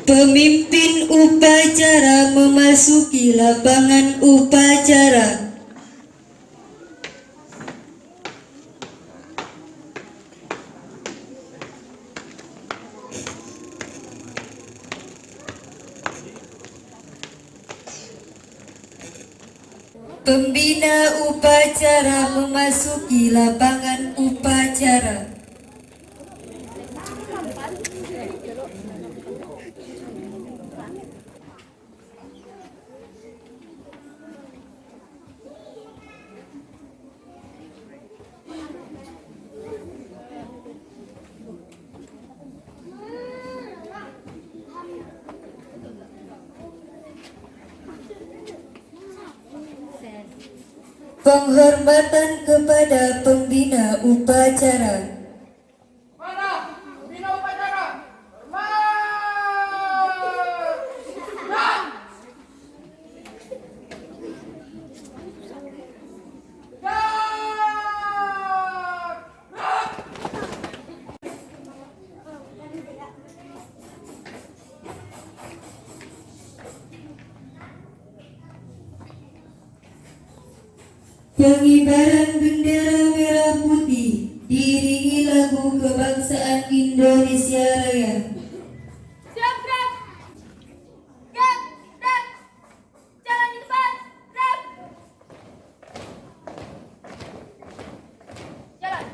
Pemimpin upacara memasuki lapangan upacara. Pembina upacara memasuki lapangan upacara. Penghormatan kepada pembina upacara. Mana pembina upacara? Hormat! Gerak! Gerak! Pengibaran bendera merah putih diiringi lagu kebangsaan Indonesia Raya. Siap, gerak! Gerak! Gerak! Jalan di depan! Gerak! Jalan!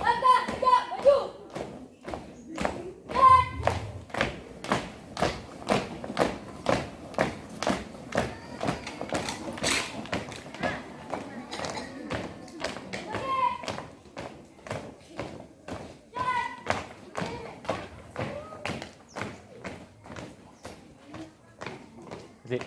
Langkah, tegak, maju! Jalan! Zik.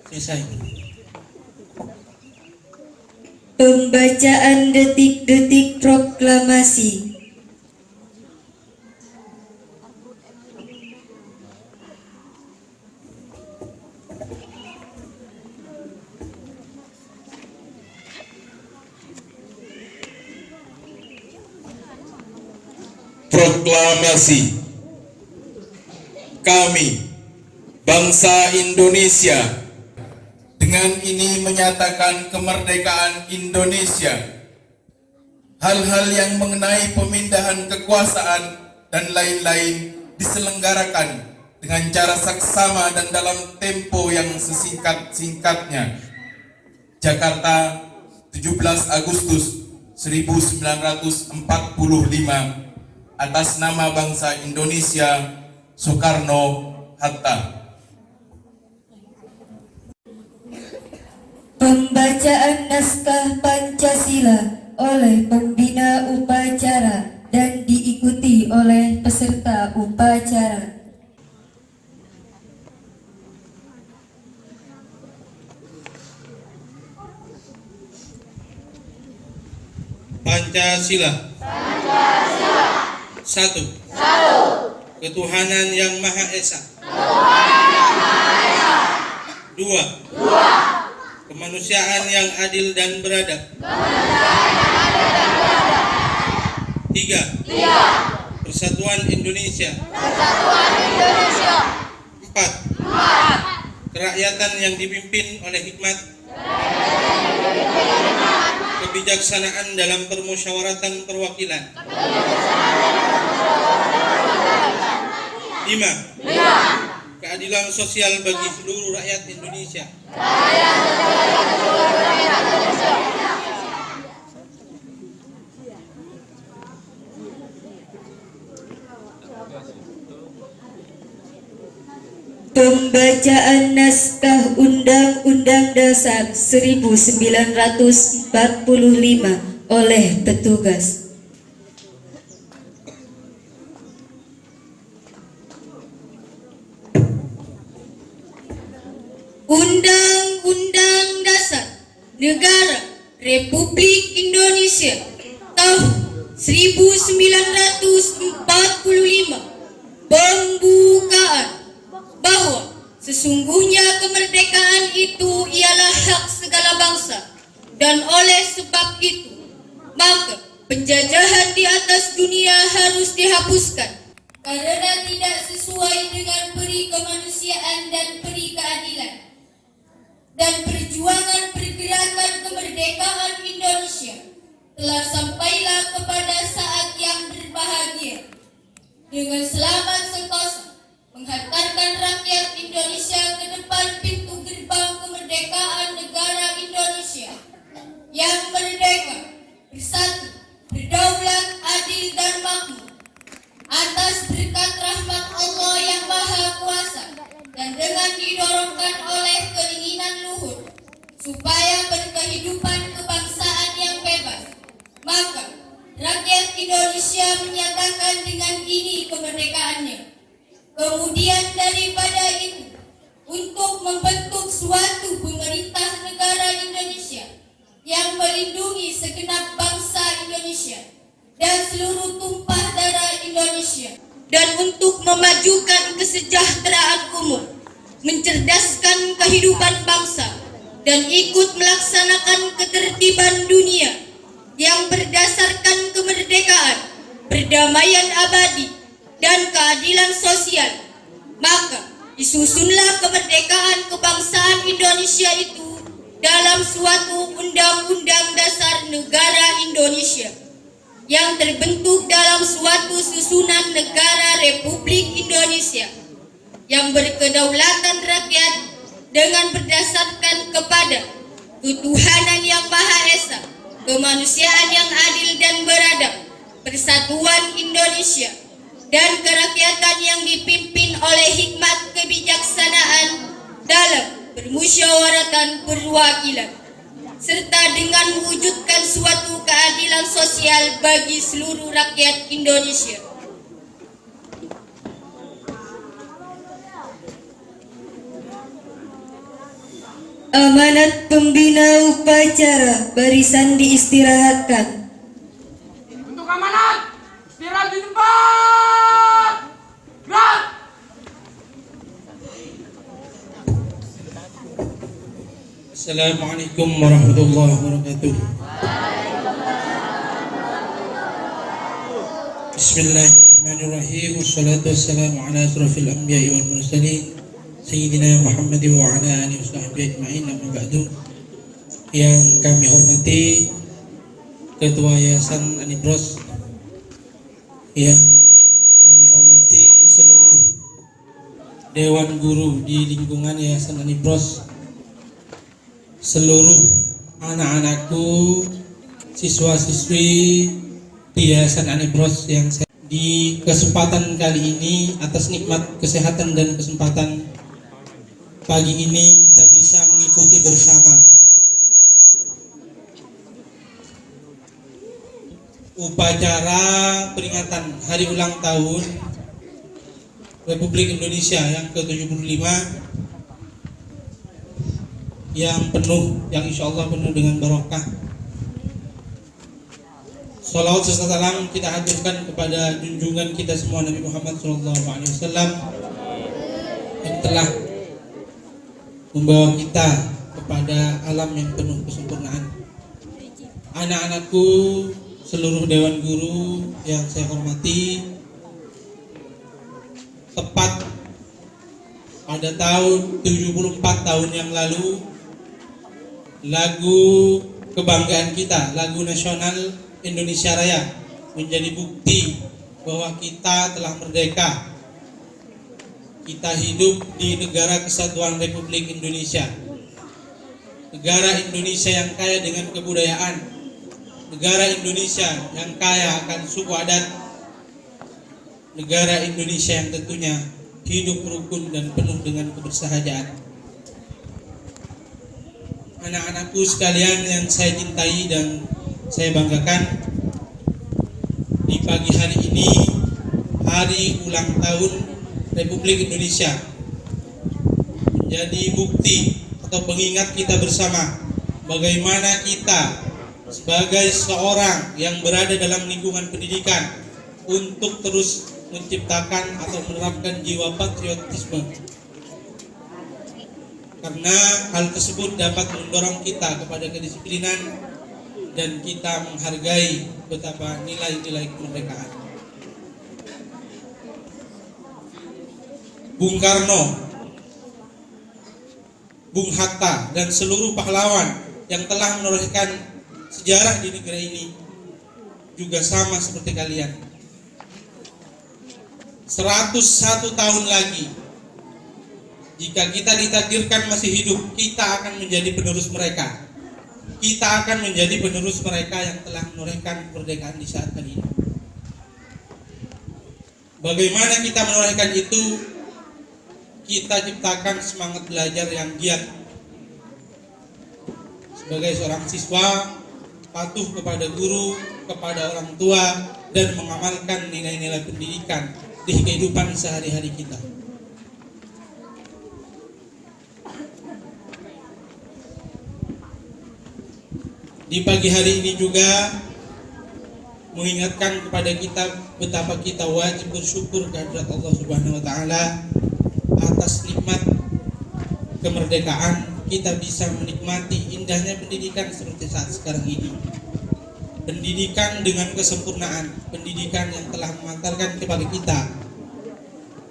Selesai. Pembacaan detik-detik proklamasi. Proklamasi. Kami, bangsa Indonesia, dengan ini menyatakan kemerdekaan Indonesia. Hal-hal yang mengenai pemindahan kekuasaan dan lain-lain diselenggarakan dengan cara saksama dan dalam tempo yang sesingkat-singkatnya. Jakarta, 17 Agustus 1945, atas nama bangsa Indonesia, Soekarno-Hatta. Pembacaan naskah Pancasila oleh pembina upacara dan diikuti oleh peserta upacara. Pancasila. Satu. Ketuhanan yang Maha Esa. Dua. Kemanusiaan yang adil dan beradab. Tiga. Persatuan Indonesia. Empat. Kerakyatan yang dipimpin oleh hikmat, kebijaksanaan dalam permusyawaratan perwakilan. 5. Keadilan sosial bagi seluruh rakyat Indonesia. Pembacaan naskah Undang-Undang Dasar 1945 oleh petugas. Undang-Undang Dasar Negara Republik Indonesia tahun 1945 pembukaan bahwa sesungguhnya kemerdekaan itu ialah hak segala bangsa, dan oleh sebab itu maka penjajahan di atas dunia harus dihapuskan karena tidak sesuai dengan peri kemanusiaan dan peri keadilan. Dan perjuangan pergerakan kemerdekaan Indonesia telah sampailah kepada saat yang berbahagia dengan selamat sentosa menghantarkan rakyat Indonesia ke depan pintu gerbang kemerdekaan negara Indonesia yang merdeka, bersatu, berdaulat, adil dan makmur atas berkat rahmat Allah yang Maha Kuasa, dan dengan didorongkan oleh keinginan luhur supaya berkehidupan kebangsaan yang bebas, maka rakyat Indonesia menyatakan dengan ini kemerdekaannya. Kemudian daripada itu, untuk membentuk suatu pemerintah negara Indonesia yang melindungi segenap bangsa Indonesia dan seluruh tumpah darah Indonesia, dan untuk memajukan kesejahteraan umum, mencerdaskan kehidupan bangsa, dan ikut melaksanakan ketertiban dunia yang berdasarkan kemerdekaan, perdamaian abadi, dan keadilan sosial, maka disusunlah kemerdekaan kebangsaan Indonesia itu dalam suatu Undang-Undang Dasar Negara Indonesia yang terbentuk dalam suatu susunan negara Republik Indonesia yang berkedaulatan rakyat dengan berdasarkan kepada ketuhanan yang Maha Esa, kemanusiaan yang adil dan beradab, persatuan Indonesia, dan kerakyatan yang dipimpin oleh hikmat kebijaksanaan dalam permusyawaratan perwakilan, serta dengan mewujudkan suatu keadilan sosial bagi seluruh rakyat Indonesia. Amanat pembina upacara, barisan diistirahatkan. Untuk amanat, istirahat di tempat. Gerak. Assalamualaikum warahmatullahi wabarakatuh. Bismillahirrahmanirrahim. Wassalatu wassalamu ala asrafil anbiya'i wal mursalin Sayyidina Muhammad wa ala alihi wasahbihi ajma'in, amma ba'du. Yang kami hormati Ketua Yayasan Anibros, yang kami hormati seluruh Dewan Guru di lingkungan Yayasan Anibros, seluruh anak-anakku, siswa-siswi di Yayasan Anibros yang di kesempatan kali ini, atas nikmat kesehatan dan kesempatan pagi ini kita bisa mengikuti bersama upacara peringatan Hari Ulang Tahun Republik Indonesia yang ke-75, yang penuh, yang insya Allah penuh dengan barokah. Salawat serta salam kita haturkan kepada junjungan kita semua Nabi Muhammad SAW yang telah membawa kita kepada alam yang penuh kesempurnaan. Anak-anakku, seluruh Dewan Guru yang saya hormati, tepat pada tahun 74 tahun yang lalu, lagu kebanggaan kita, lagu nasional Indonesia Raya, menjadi bukti bahwa kita telah merdeka. Kita hidup di negara kesatuan Republik Indonesia, negara Indonesia yang kaya dengan kebudayaan, negara Indonesia yang kaya akan suku adat, negara Indonesia yang tentunya hidup rukun dan penuh dengan kebersahajan. Anak-anakku sekalian yang saya cintai dan saya banggakan, di pagi hari ini, hari ulang tahun Republik Indonesia, menjadi bukti atau pengingat kita bersama bagaimana kita sebagai seorang yang berada dalam lingkungan pendidikan untuk terus menciptakan atau menerapkan jiwa patriotisme, karena hal tersebut dapat mendorong kita kepada kedisiplinan dan kita menghargai betapa nilai-nilai kemerdekaan. Bung Karno, Bung Hatta, dan seluruh pahlawan yang telah menorehkan sejarah di negara ini juga sama seperti kalian. 101 tahun lagi, jika kita ditakdirkan masih hidup, kita akan menjadi penerus mereka. Kita akan menjadi penerus mereka yang telah menorehkan kemerdekaan di saat kali ini. Bagaimana kita menorehkan itu? Kita ciptakan semangat belajar yang giat. Sebagai seorang siswa, patuh kepada guru, kepada orang tua, dan mengamalkan nilai-nilai pendidikan di kehidupan sehari-hari kita. Di pagi hari ini juga mengingatkan kepada kita betapa kita wajib bersyukur kehadirat Allah Subhanahu wa taala atas nikmat kemerdekaan. Kita bisa menikmati indahnya pendidikan seperti saat sekarang ini. Pendidikan dengan kesempurnaan, pendidikan yang telah mengantarkan kepada kita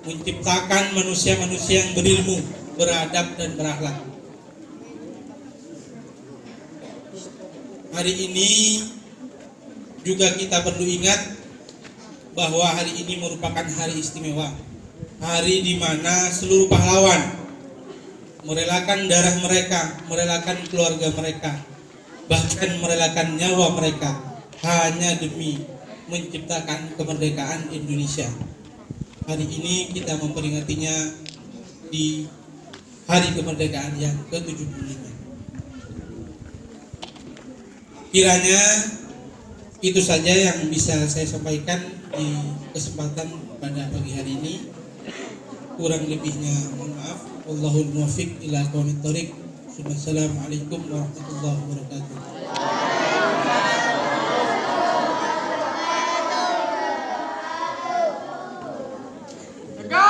menciptakan manusia-manusia yang berilmu, beradab dan berakhlak. Hari ini juga kita perlu ingat bahwa hari ini merupakan hari istimewa. Hari di mana seluruh pahlawan merelakan darah mereka, merelakan keluarga mereka, bahkan merelakan nyawa mereka hanya demi menciptakan kemerdekaan Indonesia. Hari ini kita memperingatinya di hari kemerdekaan yang ke-75. Kiranya itu saja yang bisa saya sampaikan di kesempatan pada pagi hari ini. Kurang lebihnya mohon maaf. Wallahul muwaffiq ila aqwamit thoriq. Assalamualaikum warahmatullahi wabarakatuh. Tegak!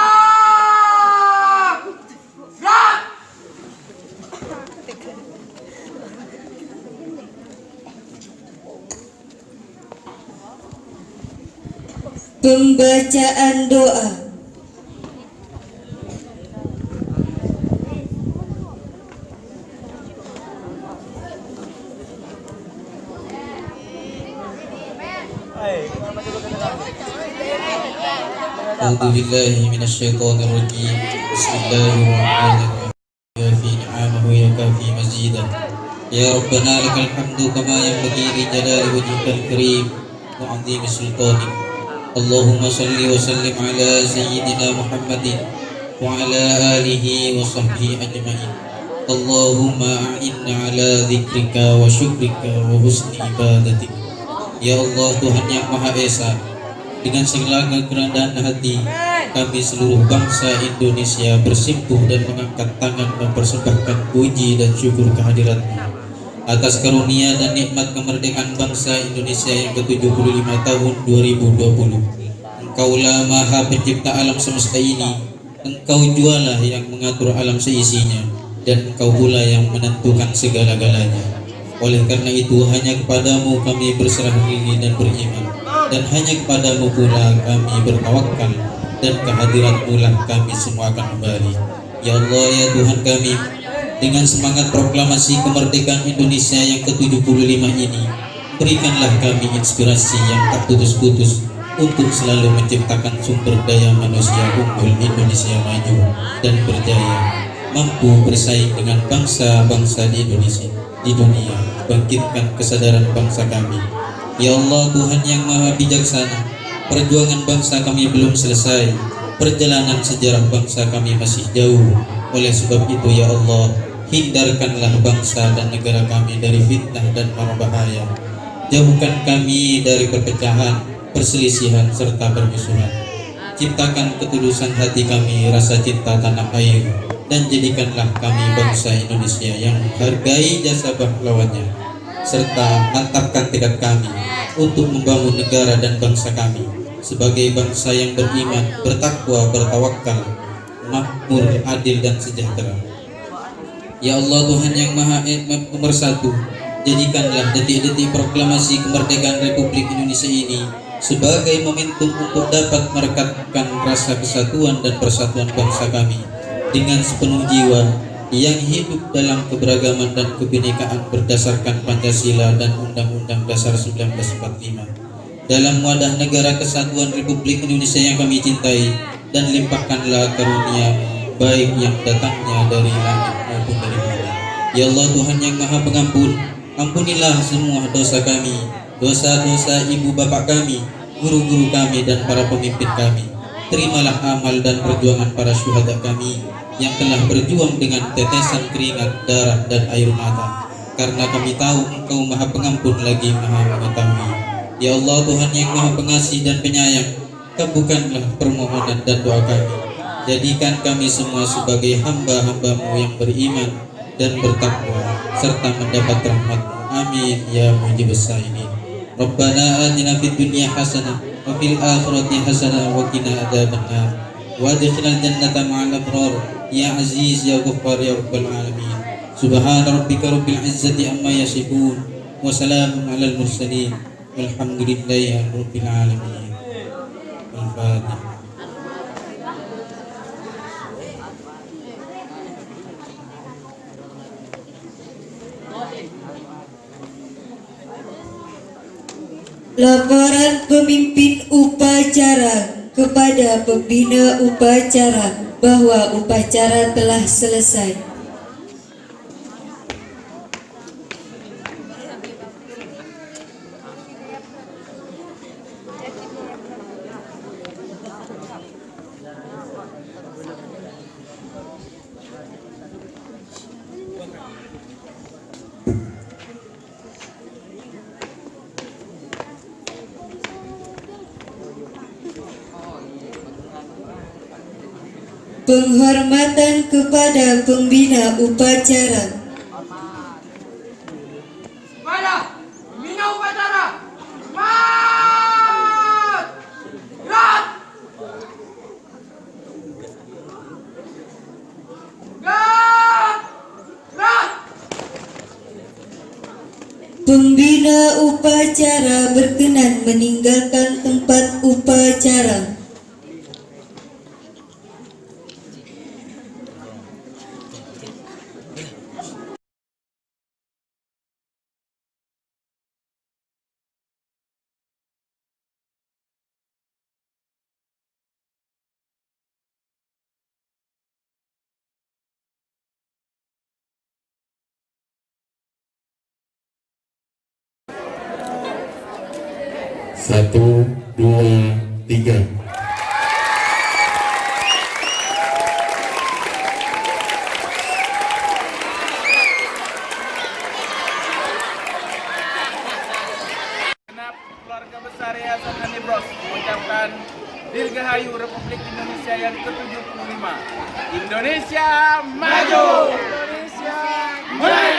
Gerak! Pembacaan doa. أعوذ بالله من الشيطان الرجيم بسم الله الرحمن الرحيم يا في نعمه يا كافي مزيدا يا ربنا لك الحمد كما ينبغي لجلال وجهك الكريم وعظيم سلطانك اللهم صل وسلم على سيدنا محمد وعلى آله وصحبه أجمعين اللهم أعنا على ذكرك وشكرك وحسن عبادتك Ya Allah Tuhan yang Maha Esa, dengan segala kerendahan hati kami seluruh bangsa Indonesia bersimpuh dan mengangkat tangan mempersembahkan puji dan syukur kehadirat-Mu atas karunia dan nikmat kemerdekaan bangsa Indonesia yang ke-75 tahun 2020. Engkaulah Maha Pencipta alam semesta ini, Engkau jualah yang mengatur alam seisinya, dan Engkau pula yang menentukan segala-galanya. Oleh karena itu hanya kepadamu kami berserah diri dan beriman, dan hanya kepadamu pula kami bertawakal, dan kehadiratmu lah kami semua akan kembali. Ya Allah ya Tuhan kami, dengan semangat proklamasi kemerdekaan Indonesia yang ke-75 ini, berikanlah kami inspirasi yang tak putus-putus untuk selalu menciptakan sumber daya manusia unggul Indonesia maju dan berjaya, mampu bersaing dengan bangsa-bangsa di Indonesia di dunia. Bangkitkan kesadaran bangsa kami. Ya Allah Tuhan yang Maha Bijaksana, perjuangan bangsa kami belum selesai, perjalanan sejarah bangsa kami masih jauh. Oleh sebab itu ya Allah, hindarkanlah bangsa dan negara kami dari fitnah dan mara bahaya. Jauhkan kami dari perpecahan, perselisihan serta permusuhan. Ciptakan ketulusan hati kami, rasa cinta tanah air, dan jadikanlah kami bangsa Indonesia yang menghargai jasa pahlawannya, serta mantapkan tekad kami untuk membangun negara dan bangsa kami sebagai bangsa yang beriman, bertakwa, bertawakal, makmur, adil dan sejahtera. Ya Allah Tuhan yang Maha Pemersatu, jadikanlah detik-detik proklamasi kemerdekaan Republik Indonesia ini sebagai momentum untuk dapat merekatkan rasa kesatuan dan persatuan bangsa kami dengan sepenuh jiwa yang hidup dalam keberagaman dan kebinekaan berdasarkan Pancasila dan Undang-Undang Dasar 1945 dalam wadah negara kesatuan Republik Indonesia yang kami cintai, dan limpahkanlah karunia baik yang datangnya dari langit maupun dari bumi. Ya Allah Tuhan yang Maha Pengampun, ampunilah semua dosa kami, dosa-dosa ibu bapak kami, guru-guru kami dan para pemimpin kami. Terimalah amal dan perjuangan para syuhada kami yang telah berjuang dengan tetesan keringat, darah dan air mata, karena kami tahu Engkau Maha Pengampun lagi Maha Mengetahui. Ya Allah Tuhan yang Maha Pengasih dan Penyayang, kabulkanlah permohonan dan doa kami. Jadikan kami semua sebagai hamba-hamba-Mu yang beriman dan bertakwa serta mendapat rahmat-Mu. Amin ya mujibus sa'ilin. Rabbana atina fid dunya hasanah wa fil akhirati hasanah wa qina adzabannar wa adkhilna jannata ma'al abrar ya aziz ya ghaffar ya rabbal alamin. Subhana rabbika rabbil izzati amma yasifun wa salamun alal mursalin walhamdulillahi rabbil alamin. Al-Fatihah. Laporan pemimpin upacara kepada pembina upacara bahwa upacara telah selesai. Penghormatan kepada pembina upacara. Pembina upacara berkenan meninggalkan tempat upacara. Satu, dua, tiga. Genap keluarga besar Yayasan Anibros mengucapkan Dirgahayu Republik Indonesia yang ke-75. Indonesia maju! Indonesia maju!